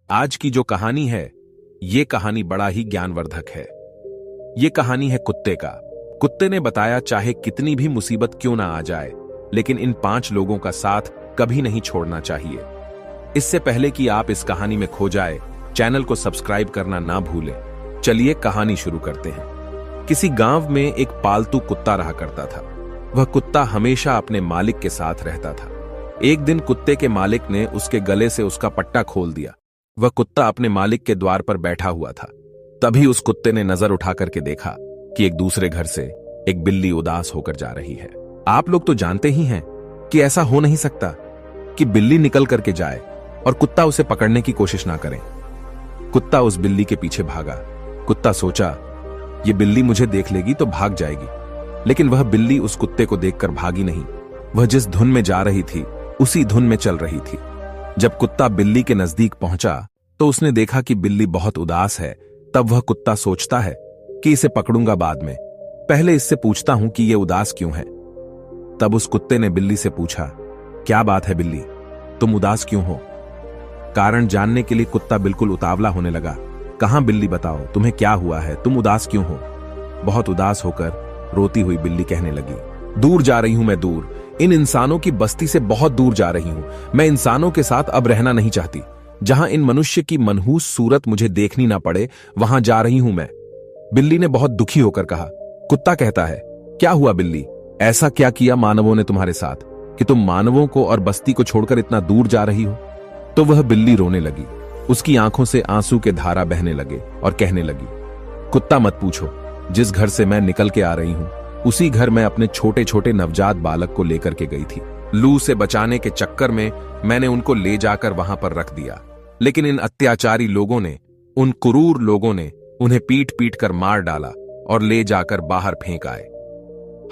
आज की जो कहानी है, ये कहानी बड़ा ही ज्ञानवर्धक है। ये कहानी है कुत्ते का। कुत्ते ने बताया चाहे कितनी भी मुसीबत क्यों ना आ जाए, लेकिन इन 5 लोगों का साथ कभी नहीं छोड़ना चाहिए। इससे पहले कि आप इस कहानी में खो जाए, चैनल को सब्सक्राइब करना ना भूलें। चलिए कहानी शुरू करते हैं। किसी गांव में एक पालतू कुत्ता रहा करता था। वह कुत्ता हमेशा अपने मालिक के साथ रहता था। एक दिन कुत्ते के मालिक ने उसके गले से उसका पट्टा खोल दिया। वह कुत्ता अपने मालिक के द्वार पर बैठा हुआ था। तभी उस कुत्ते ने नजर उठा करके देखा कि एक दूसरे घर से एक बिल्ली उदास होकर जा रही है। आप लोग तो जानते ही हैं कि ऐसा हो नहीं सकता कि बिल्ली निकल करके जाए और कुत्ता उसे पकड़ने की कोशिश ना करे। कुत्ता उस बिल्ली के पीछे भागा। कुत्ता सोचा, ये बिल्ली मुझे देख लेगी तो भाग जाएगी, लेकिन वह बिल्ली उस कुत्ते को देखकर भागी नहीं। वह जिस धुन में जा रही थी उसी धुन में चल रही थी। जब कुत्ता बिल्ली के नजदीक पहुंचा तो उसने देखा कि बिल्ली बहुत उदास है। तब वह कुत्ता सोचता है कि इसे पकड़ूंगा बाद में, पहले इससे पूछता हूं कि ये उदास क्यों है। तब उस कुत्ते ने बिल्ली से पूछा, क्या बात है बिल्ली, तुम उदास क्यों हो? कारण जानने के लिए कुत्ता बिल्कुल उतावला होने लगा। कहां बिल्ली, बताओ तुम्हें क्या हुआ है, तुम उदास क्यों हो? बहुत उदास होकर रोती हुई बिल्ली कहने लगी, दूर जा रही हूं मैं, दूर, इन इंसानों की बस्ती से बहुत दूर जा रही हूं। मैं इंसानों के साथ अब रहना नहीं चाहती। जहां इन मनुष्य की मनहूस सूरत मुझे देखनी ना पड़े, वहां जा रही हूं मैं। बिल्ली ने बहुत दुखी होकर कहा। कुत्ता कहता है, क्या हुआ बिल्ली, ऐसा क्या किया मानवों ने तुम्हारे साथ कि तुम मानवों को और बस्ती को छोड़कर इतना दूर जा रही हो? तो वह बिल्ली रोने लगी। उसकी आंखों से आंसू के धारा बहने लगे और कहने लगी, कुत्ता मत पूछो, जिस घर से मैं निकल के आ रही हूं उसी घर में अपने छोटे छोटे नवजात बालक को लेकर के गई थी। लू से बचाने के चक्कर में मैंने उनको ले जाकर वहां पर रख दिया, लेकिन इन अत्याचारी लोगों ने, उन क्रूर लोगों ने उन्हें पीट पीट कर मार डाला और ले जाकर बाहर फेंक आए।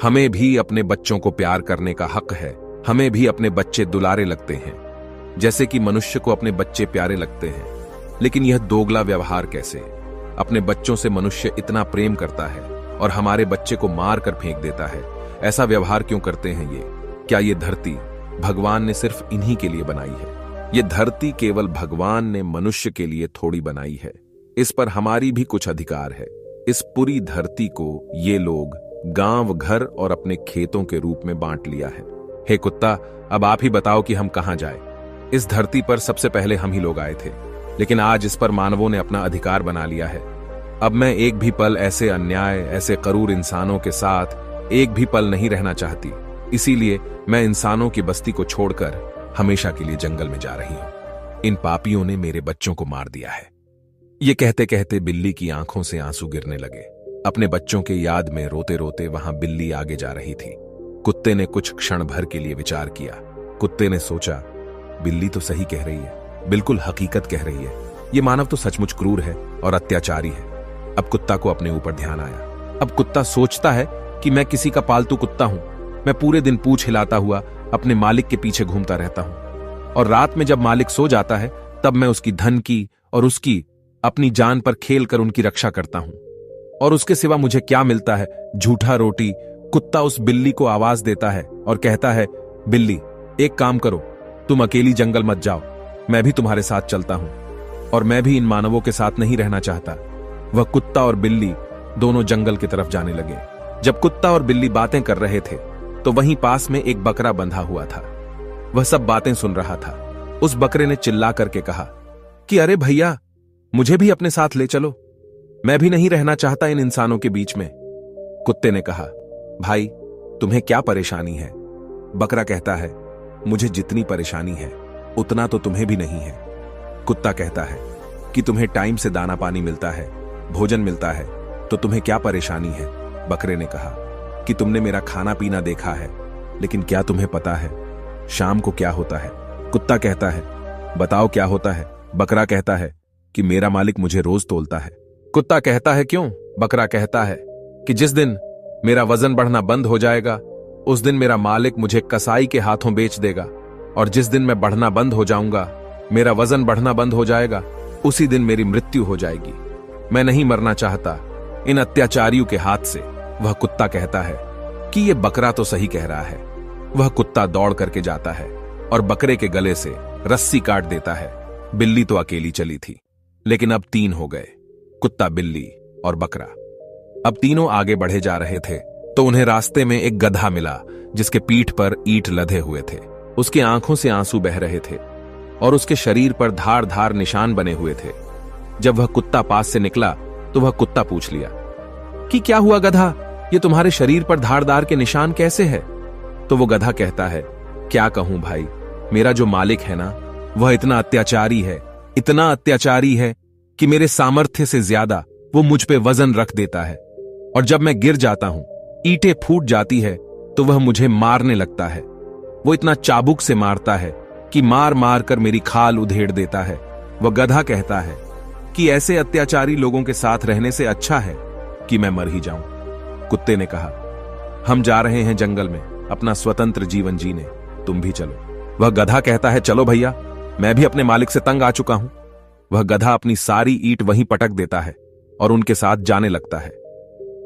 हमें भी अपने बच्चों को प्यार करने का हक है। हमें भी अपने बच्चे दुलारे लगते हैं, जैसे कि मनुष्य को अपने बच्चे प्यारे लगते हैं। लेकिन यह दोगला व्यवहार कैसे? अपने बच्चों से मनुष्य इतना प्रेम करता है और हमारे बच्चे को मार कर फेंक देता है। ऐसा व्यवहार क्यों करते हैं ये? क्या ये धरती भगवान ने सिर्फ इन्हीं के लिए बनाई है? ये धरती केवल भगवान ने मनुष्य के लिए थोड़ी बनाई है। इस पर हमारी भी कुछ अधिकार है। इस पूरी धरती को ये लोग गांव, घर और अपने खेतों के रूप में बांट लिया है। हे कुत्ता, अब आप ही बताओ कि हम कहां जाए? इस धरती पर सबसे पहले हम ही लोग आए थे, लेकिन आज इस पर मानवों ने अपना अधिकार बना लिया है। अब मैं एक भी पल ऐसे अन्याय, ऐसे क्रूर इंसानों के साथ एक भी पल नहीं रहना चाहती। इसीलिए मैं इंसानों की बस्ती को छोड़कर हमेशा के लिए जंगल में जा रही हूं। इन पापियों ने मेरे बच्चों को मार दिया है। ये कहते कहते बिल्ली की आंखों से आंसू गिरने लगे। अपने बच्चों के याद में रोते रोते वहां बिल्ली आगे जा रही थी। कुत्ते ने कुछ क्षण भर के लिए विचार किया। कुत्ते ने सोचा, बिल्ली तो सही कह रही है, बिल्कुल हकीकत कह रही है। ये मानव तो सचमुच क्रूर है और अत्याचारी है। अब कुत्ता को अपने ऊपर ध्यान आया। अब कुत्ता सोचता है कि मैं किसी का पालतू कुत्ता हूं। मैं पूरे दिन पूंछ हिलाता हुआ अपने मालिक के पीछे घूमता रहता हूं, और रात में जब मालिक सो जाता है तब मैं उसकी धन की और उसकी अपनी जान पर खेल कर उनकी रक्षा करता हूं। और उसके सिवा मुझे क्या मिलता है? झूठा रोटी। कुत्ता उस बिल्ली को आवाज देता है और कहता है, बिल्ली एक काम करो, तुम अकेली जंगल मत जाओ, मैं भी तुम्हारे साथ चलता हूं, और मैं भी इन मानवों के साथ नहीं रहना चाहता। वह कुत्ता और बिल्ली दोनों जंगल की तरफ जाने लगे। जब कुत्ता और बिल्ली बातें कर रहे थे तो वहीं पास में एक बकरा बंधा हुआ था। वह सब बातें सुन रहा था। उस बकरे ने चिल्ला करके कहा कि अरे भैया, मुझे भी अपने साथ ले चलो, मैं भी नहीं रहना चाहता इन इंसानों के बीच में। कुत्ते ने कहा, भाई तुम्हें क्या परेशानी है? बकरा कहता है, मुझे जितनी परेशानी है उतना तो तुम्हें भी नहीं है। कुत्ता कहता है कि तुम्हें टाइम से दाना पानी मिलता है, भोजन मिलता है, तो तुम्हें क्या परेशानी है? बकरे ने कहा कि तुमने मेरा खाना पीना देखा है, लेकिन क्या तुम्हें पता है शाम को क्या होता है? कुत्ता कहता है, बताओ क्या होता है? बकरा कहता है कि मेरा मालिक मुझे रोज तौलता है। कुत्ता कहता है, क्यों? बकरा कहता है कि जिस दिन मेरा वजन बढ़ना बंद हो जाएगा उस दिन मेरा मालिक मुझे कसाई के हाथों बेच देगा, और जिस दिन मैं बढ़ना बंद हो जाऊंगा, मेरा वजन बढ़ना बंद हो जाएगा, उसी दिन मेरी मृत्यु हो जाएगी। मैं नहीं मरना चाहता इन अत्याचारियों के हाथ से। वह कुत्ता कहता है कि यह बकरा तो सही कह रहा है। वह कुत्ता दौड़ करके जाता है और बकरे के गले से रस्सी काट देता है। बिल्ली तो अकेली चली थी, लेकिन अब 3 हो गए, कुत्ता, बिल्ली और बकरा। अब तीनों आगे बढ़े जा रहे थे तो उन्हें रास्ते में एक गधा मिला जिसके पीठ पर ईंट लदे हुए थे। उसकी आंखों से आंसू बह रहे थे और उसके शरीर पर धार धार निशान बने हुए थे। जब वह कुत्ता पास से निकला तो वह कुत्ता पूछ लिया कि क्या हुआ गधा, ये तुम्हारे शरीर पर धारदार के निशान कैसे है? तो वो गधा कहता है, क्या कहूं भाई, मेरा जो मालिक है ना, वह इतना अत्याचारी है, इतना अत्याचारी है कि मेरे सामर्थ्य से ज्यादा वो मुझ पे वजन रख देता है, और जब मैं गिर जाता हूं, ईंटें फूट जाती है तो वह मुझे मारने लगता है। वो इतना चाबुक से मारता है कि मार मार कर मेरी खाल उधेड़ देता है। वह गधा कहता है कि ऐसे अत्याचारी लोगों के साथ रहने से अच्छा है कि मैं मर ही जाऊं। कुत्ते ने कहा, हम जा रहे हैं जंगल में अपना स्वतंत्र जीवन जीने, तुम भी चलो। वह गधा कहता है, चलो भैया, मैं भी अपने मालिक से तंग आ चुका हूं। वह गधा अपनी सारी ईंट वहीं पटक देता है और उनके साथ जाने लगता है।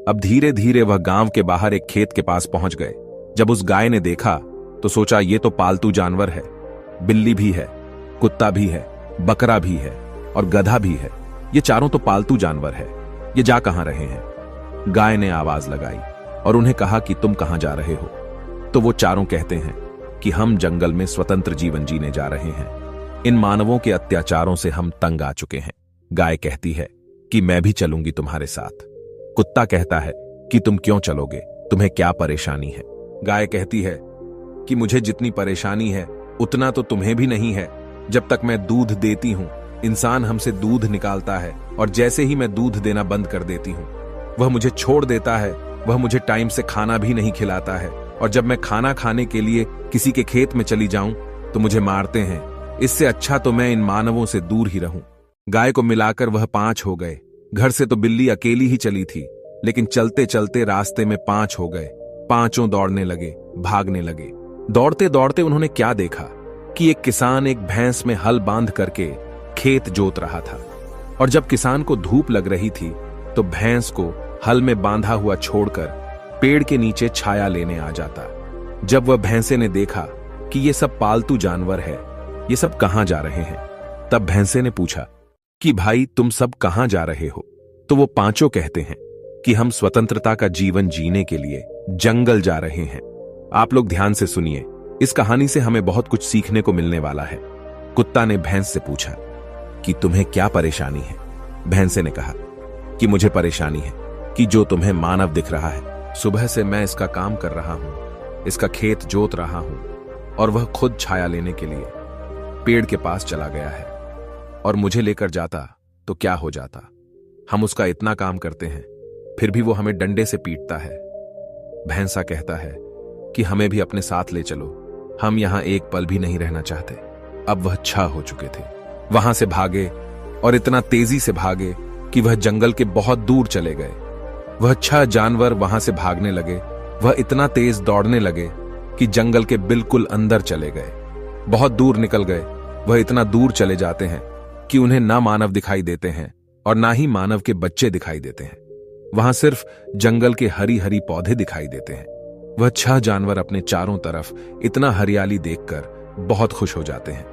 अब धीरे धीरे वह गांव के बाहर एक खेत के पास पहुंच गए। जब उस गाय ने देखा तो सोचा, ये तो पालतू जानवर है, बिल्ली भी है, कुत्ता भी है, बकरा भी है और गधा भी है, ये चारों तो पालतू जानवर है, ये जा कहां रहे हैं? गाय ने आवाज लगाई और उन्हें कहा कि तुम कहां जा रहे हो? तो वो चारों कहते हैं कि हम जंगल में स्वतंत्र जीवन जीने जा रहे हैं, इन मानवों के अत्याचारों से हम तंग आ चुके हैं। गाय कहती है कि मैं भी चलूंगी तुम्हारे साथ। कुत्ता कहता है कि तुम क्यों चलोगे, तुम्हें क्या परेशानी है? गाय कहती है कि मुझे जितनी परेशानी है उतना तो तुम्हें भी नहीं है। जब तक मैं दूध देती हूं, इंसान हमसे दूध निकालता है, और जैसे ही मैं दूध देना बंद कर देती हूं, वह मुझे छोड़ देता है। वह मुझे टाइम से खाना भी नहीं खिलाता है, और जब मैं खाना खाने के लिए किसी के खेत में चली जाऊं तो मुझे मारते हैं। इससे अच्छा तो मैं इन मानवों से दूर ही रहूं। गाय को मिलाकर वह 5 हो गए। घर से तो बिल्ली अकेली ही चली थी, लेकिन चलते चलते रास्ते में 5 हो गए। पांचों दौड़ने लगे, भागने लगे। दौड़ते दौड़ते उन्होंने क्या देखा कि एक किसान एक भैंस में हल बांध करके खेत जोत रहा था, और जब किसान को धूप लग रही थी तो भैंस को हल में बांधा हुआ छोड़कर पेड़ के नीचे छाया लेने आ जाता। जब वह भैंसे ने देखा कि ये सब पालतू जानवर है, ये सब कहां जा रहे हैं, तब भैंसे ने पूछा कि भाई तुम सब कहां जा रहे हो? तो वो पांचों कहते हैं कि हम स्वतंत्रता का जीवन जीने के लिए जंगल जा रहे हैं। आप लोग ध्यान से सुनिए, इस कहानी से हमें बहुत कुछ सीखने को मिलने वाला है। कुत्ता ने भैंस से पूछा कि तुम्हें क्या परेशानी है? भैंसे ने कहा कि मुझे परेशानी है कि जो तुम्हें मानव दिख रहा है, सुबह से मैं इसका काम कर रहा हूं, इसका खेत जोत रहा हूं, और वह खुद छाया लेने के लिए पेड़ के पास चला गया है, और मुझे लेकर जाता तो क्या हो जाता? हम उसका इतना काम करते हैं, फिर भी वो हमें डंडे से पीटता है। भैंसा कहता है कि हमें भी अपने साथ ले चलो, हम यहां एक पल भी नहीं रहना चाहते। अब वह 6 हो चुके थे। वहां से भागे, और इतना तेजी से भागे कि वह जंगल के बहुत दूर चले गए। वह 6 जानवर वहां से भागने लगे। वह इतना तेज दौड़ने लगे कि जंगल के बिल्कुल अंदर चले गए। बहुत दूर निकल गए। वह इतना दूर चले जाते हैं कि उन्हें ना मानव दिखाई देते हैं और ना ही मानव के बच्चे दिखाई देते हैं। वहां सिर्फ जंगल के हरी हरी पौधे दिखाई देते हैं। वह 6 जानवर अपने चारों तरफ इतना हरियाली देखकर बहुत खुश हो जाते हैं,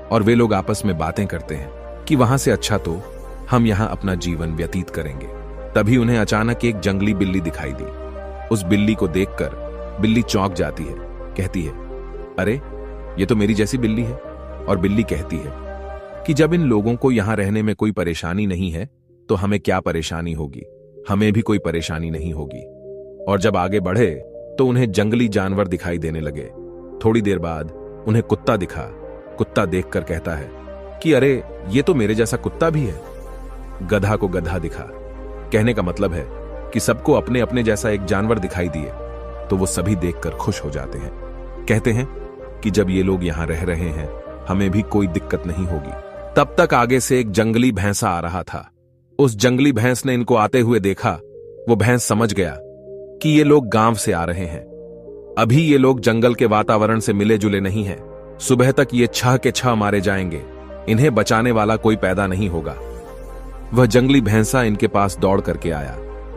और वे लोग आपस में बातें करते हैं कि वहां से अच्छा तो हम यहां अपना जीवन व्यतीत करेंगे। तभी उन्हें अचानक एक जंगली बिल्ली दिखाई दी। उस बिल्ली को देखकर बिल्ली चौंक जाती है, कहती है, अरे ये तो मेरी जैसी बिल्ली है। और बिल्ली कहती है कि जब इन लोगों को यहां रहने में कोई परेशानी नहीं है तो हमें क्या परेशानी होगी, हमें भी कोई परेशानी नहीं होगी। और जब आगे बढ़े तो उन्हें जंगली जानवर दिखाई देने लगे। थोड़ी देर बाद उन्हें कुत्ता दिखा। कुत्ता देखकर कहता है कि अरे ये तो मेरे जैसा कुत्ता भी है। गधा को गधा दिखा। कहने का मतलब है कि सबको अपने अपने जैसा एक जानवर दिखाई दिए तो वो सभी देखकर खुश हो जाते हैं। कहते हैं कि जब ये लोग यहां रह रहे हैं हमें भी कोई दिक्कत नहीं होगी। तब तक आगे से एक जंगली भैंसा आ रहा था। उस जंगली भैंस ने इनको आते हुए देखा। वो भैंस समझ गया कि ये लोग गांव से आ रहे हैं। अभी ये लोग जंगल के वातावरण से मिले जुले नहीं हैं। सुबह तक ये 6 के 6 मारे जाएंगे। इन्हें बचाने वाला कोई पैदा नहीं होगा। वह जंगली भैंसा इनके पास दौड़ करके आया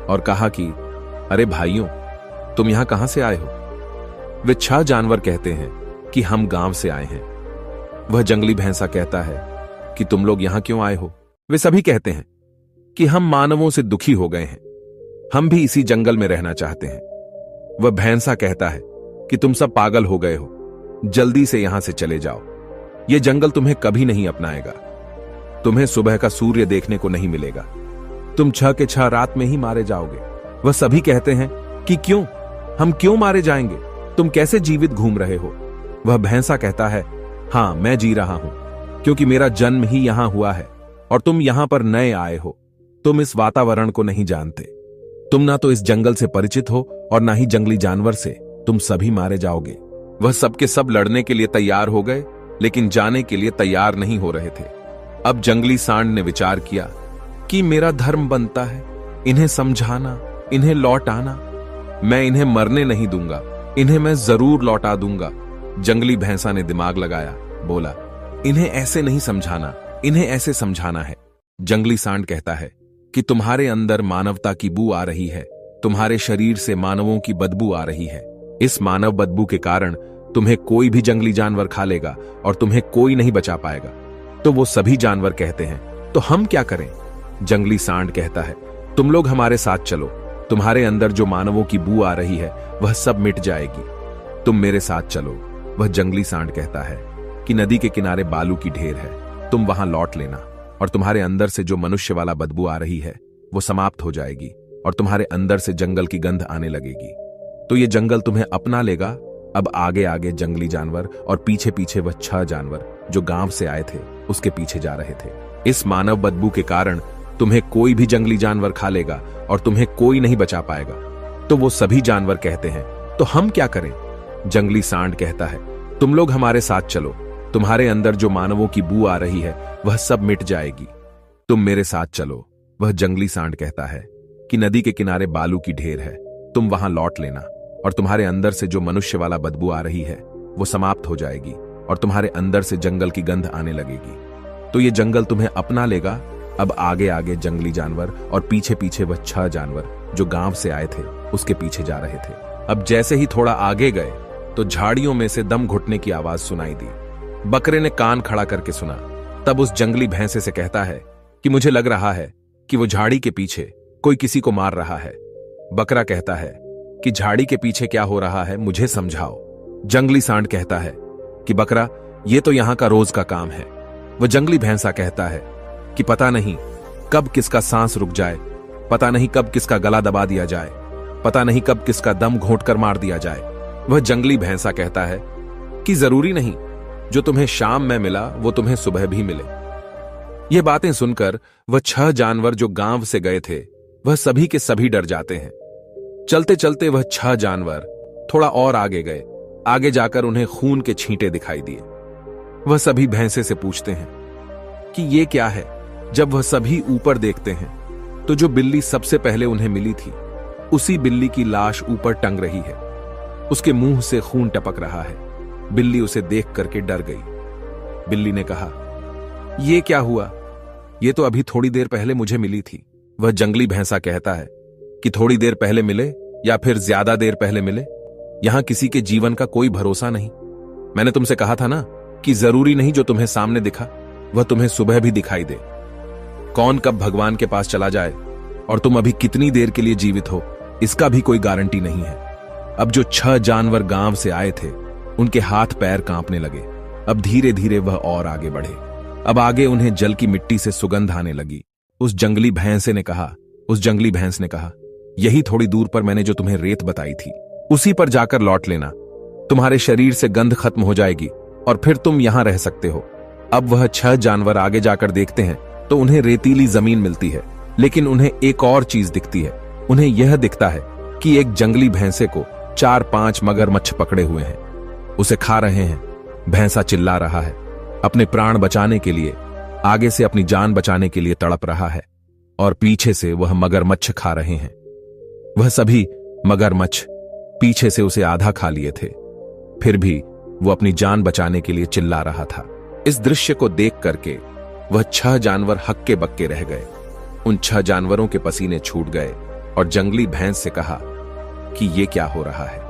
और कहा कि अरे भाइयों, तुम यहां कहां से आए हो? वे 6 जानवर कहते हैं कि हम गांव से आए हैं। वह जंगली भैंसा कहता है कि तुम लोग यहां क्यों आए हो। वे सभी कहते हैं कि हम मानवों से दुखी हो गए हैं, हम भी इसी जंगल में रहना चाहते हैं। वह भैंसा कहता है कि तुम सब पागल हो गए हो, जल्दी से यहां से चले जाओ। यह जंगल तुम्हें कभी नहीं अपनाएगा। तुम्हें सुबह का सूर्य देखने को नहीं मिलेगा। तुम 6 के 6 रात में ही मारे जाओगे। वह सभी कहते हैं कि क्यों, हम क्यों मारे जाएंगे, तुम कैसे जीवित घूम रहे हो। वह भैंसा कहता है, हां मैं जी रहा हूं, क्योंकि मेरा जन्म ही यहां हुआ है और तुम यहां पर नए आए हो। तुम इस वातावरण को नहीं जानते। तुम ना तो इस जंगल से परिचित हो और ना ही जंगली जानवर से। तुम सभी मारे जाओगे। वह सबके सब लड़ने के लिए तैयार हो गए, लेकिन जाने के लिए तैयार नहीं हो रहे थे। अब जंगली सांड ने विचार किया कि मेरा धर्म बनता है इन्हें समझाना, इन्हें लौटाना। मैं इन्हें मरने नहीं दूंगा, इन्हें मैं जरूर लौटा दूंगा। जंगली भैंसा ने दिमाग लगाया, बोला, इन्हें ऐसे नहीं समझाना, इन्हें ऐसे समझाना है। जंगली सांड कहता है कि तुम्हारे अंदर मानवता की बू आ रही है, तुम्हारे शरीर से मानवों की बदबू आ रही है। इस मानव बदबू के कारण तुम्हें कोई भी जंगली जानवर खा लेगा और तुम्हें कोई नहीं बचा पाएगा। तो वो सभी जानवर कहते हैं, तो हम क्या करें। जंगली सांड कहता है, तुम लोग हमारे साथ चलो, तुम्हारे अंदर जो मानवों की बू आ रही है वह सब मिट जाएगी। तुम मेरे साथ चलो। वह जंगली सांड कहता है कि नदी के किनारे बालू की ढेर है, तुम वहां लौट लेना और तुम्हारे अंदर से जो मनुष्य वाला बदबू आ रही है वो समाप्त हो जाएगी और तुम्हारे अंदर से जंगल की गंध आने लगेगी। तो ये जंगल तुम्हें अपना लेगा। अब आगे आगे जंगली जानवर और पीछे पीछे वह 6 जानवर जो गांव से आए थे उसके पीछे जा रहे थे। इस मानव बदबू के कारण तुम्हें कोई भी जंगली जानवर खा लेगा और तुम्हें कोई नहीं बचा पाएगा। तो वो सभी जानवर कहते हैं, तो हम क्या करें। जंगली सांड कहता है, तुम लोग हमारे साथ चलो, तुम्हारे अंदर जो मानवों की बू आ रही है वह सब मिट जाएगी। तुम मेरे साथ चलो। वह जंगली सांड कहता है कि नदी के किनारे बालू की ढेर है, तुम वहां लौट लेना और तुम्हारे अंदर से जो मनुष्य वाला बदबू आ रही है वो समाप्त हो जाएगी और तुम्हारे अंदर से जंगल की गंध आने लगेगी। तो ये जंगल तुम्हें अपना लेगा। अब आगे आगे जंगली जानवर और पीछे पीछे वह 6 जानवर जो गांव से आए थे उसके पीछे जा रहे थे। अब जैसे ही थोड़ा आगे गए तो झाड़ियों में से दम घुटने की आवाज सुनाई दी। बकरे ने कान खड़ा करके सुना। तब उस जंगली भैंसे से कहता है कि मुझे लग रहा है कि वो झाड़ी के पीछे कोई किसी को मार रहा है। बकरा कहता है कि झाड़ी के पीछे क्या हो रहा है मुझे समझाओ। जंगली सांड कहता है कि बकरा, ये तो यहां का रोज का काम है। वह जंगली भैंसा कहता है कि पता नहीं कब किसका सांस रुक जाए, पता नहीं कब किसका गला दबा दिया जाए, पता नहीं कब किसका दम घोंट कर मार दिया जाए। वह जंगली भैंसा कहता है कि जरूरी नहीं, जो तुम्हें शाम में मिला वो तुम्हें सुबह भी मिले। ये बातें सुनकर वह 6 जानवर जो गांव से गए थे वह सभी के सभी डर जाते हैं। चलते चलते वह 6 जानवर थोड़ा और आगे गए। आगे जाकर उन्हें खून के छींटे दिखाई दिए। वह सभी भैंसे से पूछते हैं कि ये क्या है। जब वह सभी ऊपर देखते हैं तो जो बिल्ली सबसे पहले उन्हें मिली थी उसी बिल्ली की लाश ऊपर टंग रही है। उसके मुंह से खून टपक रहा है। बिल्ली उसे देख करके डर गई। बिल्ली ने कहा, ये क्या हुआ, ये तो अभी थोड़ी देर पहले मुझे मिली थी। वह जंगली भैंसा कहता है कि थोड़ी देर पहले मिले या फिर ज्यादा देर पहले मिले, यहां किसी के जीवन का कोई भरोसा नहीं। मैंने तुमसे कहा था ना कि जरूरी नहीं जो तुम्हें सामने दिखा वह तुम्हें सुबह भी दिखाई दे। कौन कब भगवान के पास चला जाए और तुम अभी कितनी देर के लिए जीवित हो इसका भी कोई गारंटी नहीं है। अब जो 6 जानवर गांव से आए थे उनके हाथ पैर कांपने लगे। अब धीरे धीरे वह और आगे बढ़े। अब आगे उन्हें जल की मिट्टी से सुगंध आने लगी। उस जंगली भैंस ने कहा, यही थोड़ी दूर पर मैंने जो तुम्हें रेत बताई थी उसी पर जाकर लौट लेना। तुम्हारे शरीर से गंध खत्म हो जाएगी और फिर तुम यहां रह सकते हो। अब वह 6 जानवर आगे जाकर देखते हैं तो उन्हें रेतीली जमीन मिलती है, लेकिन उन्हें एक और चीज दिखती है। उन्हें यह दिखता है कि एक जंगली भैंसे को 4-5 मगरमच्छ पकड़े हुए हैं, उसे खा रहे हैं। भैंसा चिल्ला रहा है, अपने प्राण बचाने के लिए, आगे से अपनी जान बचाने के लिए तड़प रहा है और पीछे से वह मगरमच्छ खा रहे हैं। वह सभी मगरमच्छ पीछे से उसे आधा खा लिए थे, फिर भी वो अपनी जान बचाने के लिए चिल्ला रहा था। इस दृश्य को देख करके वह 6 जानवर हक्के बक्के रह गए। उन 6 जानवरों के पसीने छूट गए और जंगली भैंस से कहा कि ये क्या हो रहा है।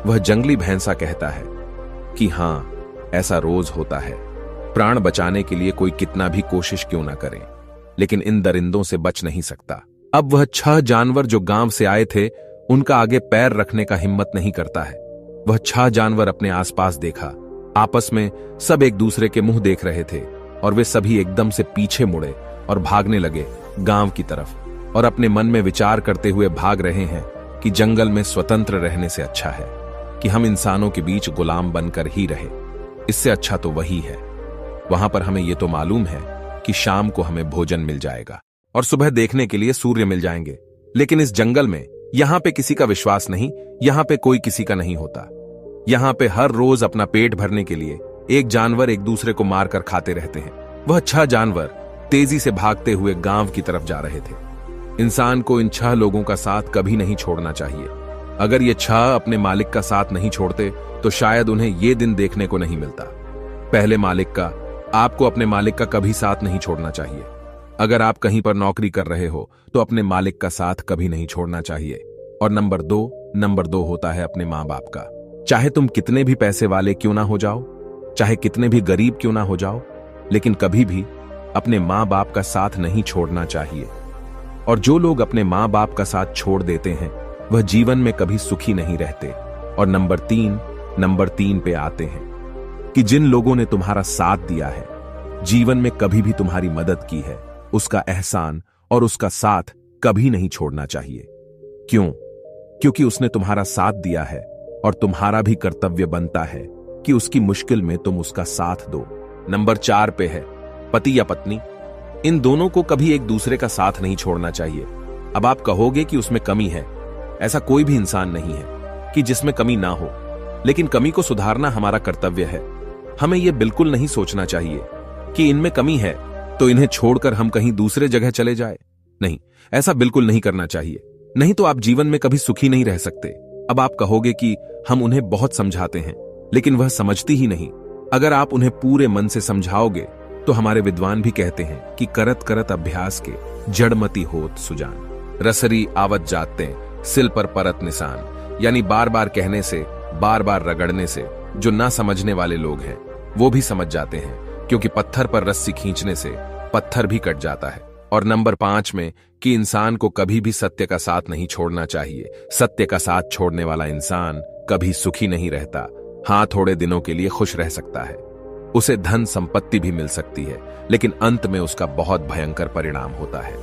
वह जंगली भैंसा कहता है कि हां, ऐसा रोज होता है। प्राण बचाने के लिए कोई कितना भी कोशिश क्यों ना करे, लेकिन इन दरिंदों से बच नहीं सकता। अब वह 6 जानवर जो गांव से आए थे, उनका आगे पैर रखने का हिम्मत नहीं करता है। वह 6 जानवर अपने आसपास देखा। आपस में सब एक दूसरे के मुंह देख रहे थे और वे सभी एकदम से पीछे मुड़े और भागने लगे गांव की तरफ, और अपने मन में विचार करते हुए भाग रहे हैं कि जंगल में स्वतंत्र रहने से अच्छा है कि हम इंसानों के बीच गुलाम बनकर ही रहे। इससे अच्छा तो वही है। वहां पर हमें यह तो मालूम है कि शाम को हमें भोजन मिल जाएगा और सुबह देखने के लिए सूर्य मिल जाएंगे, लेकिन इस जंगल में यहां पे किसी का विश्वास नहीं, यहां पे कोई किसी का नहीं होता। यहां पे हर रोज अपना पेट भरने के लिए एक जानवर एक दूसरे को मारकर खाते रहते हैं। वह 6 जानवर तेजी से भागते हुए गांव की तरफ जा रहे थे। इंसान को इन 6 लोगों का साथ कभी नहीं छोड़ना चाहिए। अगर ये 6 अपने मालिक का साथ नहीं छोड़ते तो शायद उन्हें ये दिन देखने को नहीं मिलता। पहले मालिक का, आपको अपने मालिक का कभी साथ नहीं छोड़ना चाहिए। अगर आप कहीं पर नौकरी कर रहे हो तो अपने मालिक का साथ कभी नहीं छोड़ना चाहिए। और नंबर दो होता है अपने माँ बाप का। चाहे तुम कितने भी पैसे वाले क्यों ना हो जाओ, चाहे कितने भी गरीब क्यों ना हो जाओ, लेकिन कभी भी अपने माँ बाप का साथ नहीं छोड़ना चाहिए। और जो लोग अपने माँ बाप का साथ छोड़ देते हैं वह जीवन में कभी सुखी नहीं रहते। और नंबर 3 पे आते हैं कि जिन लोगों ने तुम्हारा साथ दिया है, जीवन में कभी भी तुम्हारी मदद की है, उसका एहसान और उसका साथ कभी नहीं छोड़ना चाहिए। क्यों? क्योंकि उसने तुम्हारा साथ दिया है और तुम्हारा भी कर्तव्य बनता है कि उसकी मुश्किल में तुम उसका साथ दो। नंबर 4 पे है पति या पत्नी। इन दोनों को कभी एक दूसरे का साथ नहीं छोड़ना चाहिए। अब आप कहोगे कि उसमें कमी है। ऐसा कोई भी इंसान नहीं है कि जिसमें कमी ना हो, लेकिन कमी को सुधारना हमारा कर्तव्य है। हमें यह बिल्कुल नहीं सोचना चाहिए कि इनमें कमी है तो इन्हें छोड़कर हम कहीं दूसरे जगह चले जाए। नहीं, ऐसा बिल्कुल नहीं करना चाहिए, नहीं तो आप जीवन में कभी सुखी नहीं रह सकते। अब आप कहोगे कि हम उन्हें बहुत समझाते हैं, लेकिन वह समझती ही नहीं। अगर आप उन्हें पूरे मन से समझाओगे तो हमारे विद्वान भी कहते हैं कि करत करत अभ्यास के जड़मती होत सुजान। रसरी आवत जाते सिल पर परत निशान। यानी बार बार कहने से, बार बार रगड़ने से जो ना समझने वाले लोग हैं वो भी समझ जाते हैं, क्योंकि पत्थर पर रस्सी खींचने से पत्थर भी कट जाता है। और नंबर 5 में कि इंसान को कभी भी सत्य का साथ नहीं छोड़ना चाहिए। सत्य का साथ छोड़ने वाला इंसान कभी सुखी नहीं रहता। हाँ, थोड़े दिनों के लिए खुश रह सकता है, उसे धन संपत्ति भी मिल सकती है, लेकिन अंत में उसका बहुत भयंकर परिणाम होता है।